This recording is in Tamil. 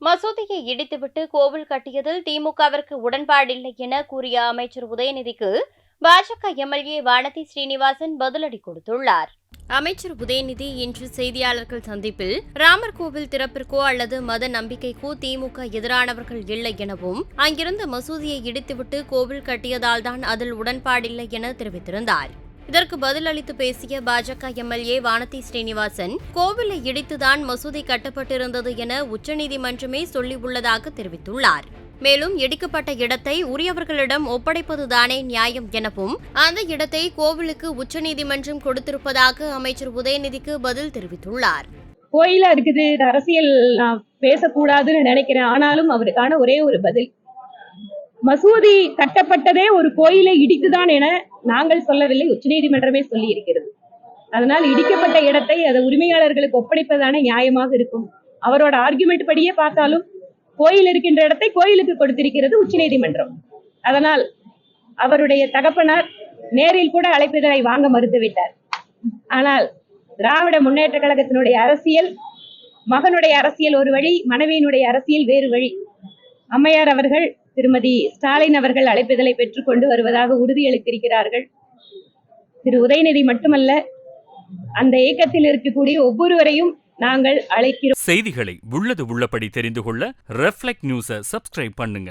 மசூதியை இடித்துவிட்டு கோவில் கட்டியதில் திமுகவிற்கு உடன்பாடில்லை என கூறிய அமைச்சர் உதயநிதிக்கு பாஜக எம்எல்ஏ வானதி ஸ்ரீனிவாசன் பதிலடி கொடுத்துள்ளார். அமைச்சர் உதயநிதி இன்று செய்தியாளர்கள் சந்திப்பில் ராமர் கோவில் திறப்பிற்கோ அல்லது மத நம்பிக்கைக்கோ திமுக எதிரானவர்கள் இல்லை எனவும் அங்கிருந்த மசூதியை இடித்துவிட்டு கோவில் கட்டியதால்தான் அதில் உடன்பாடில்லை என தெரிவித்திருந்தார். இதற்கு பதிலளித்து பேசிய பாஜக எம்எல்ஏ வானதி ஸ்ரீனிவாசன், கோவிலை இடித்துதான் மசூதி கட்டப்பட்டிருந்தது என உச்சநீதிமன்றமே சொல்லியுள்ளதாக தெரிவித்துள்ளார். மேலும் இடிக்கப்பட்ட இடத்தை உரியவர்களிடம் ஒப்படைப்பதுதானே நியாயம் எனவும் அந்த இடத்தை கோவிலுக்கு உச்சநீதிமன்றம் கொடுத்திருப்பதாக அமைச்சர் உதயநிதிக்கு பதில் தெரிவித்துள்ளார். கோயிலா இருக்குது, அரசியல் பேசக்கூடாதுன்னு நினைக்கிறேன். ஆனாலும் அவருக்கான ஒரே ஒரு பதில், மசூதி கட்டப்பட்டதே ஒரு கோயிலை இடித்துதான் என நாங்கள் சொல்லவில்லை, உச்சநீதிமன்றமே சொல்லி இருக்கிறது. அதனால் இடிக்கப்பட்ட இடத்தை அது உரிமையாளர்களுக்கு ஒப்படைப்பதானே நியாயமாக இருக்கும். அவரோட ஆர்குமெண்ட் படியே பார்த்தாலும் கோயில் இருக்கின்ற இடத்தை கோயிலுக்கு கொடுத்திருக்கிறது உச்சநீதிமன்றம். அதனால் அவருடைய தகப்பனார் நேரில் கூட அழைப்பிதழை வாங்க மறுத்துவிட்டார். ஆனால் திராவிட முன்னேற்ற கழகத்தினுடைய அரசியல், மகனுடைய அரசியல் ஒரு வழி, மனைவியினுடைய அரசியல் வேறு வழி. அம்மையார் அவர்கள் திருமதி ஸ்டாலின் அவர்கள் அழைப்பிதழை பெற்றுக் கொண்டு வருவதாக உறுதியளித்திருக்கிறார்கள். திரு உதயநிதி மட்டுமல்ல, அந்த இயக்கத்தில் இருக்கக்கூடிய ஒவ்வொருவரையும் நாங்கள் அழைக்கிறோம். செய்திகளை உள்ளது உள்ளபடி தெரிந்து கொள்ள ரெஃப்ளெக்ட் நியூஸை சப்ஸ்கிரைப் பண்ணுங்க.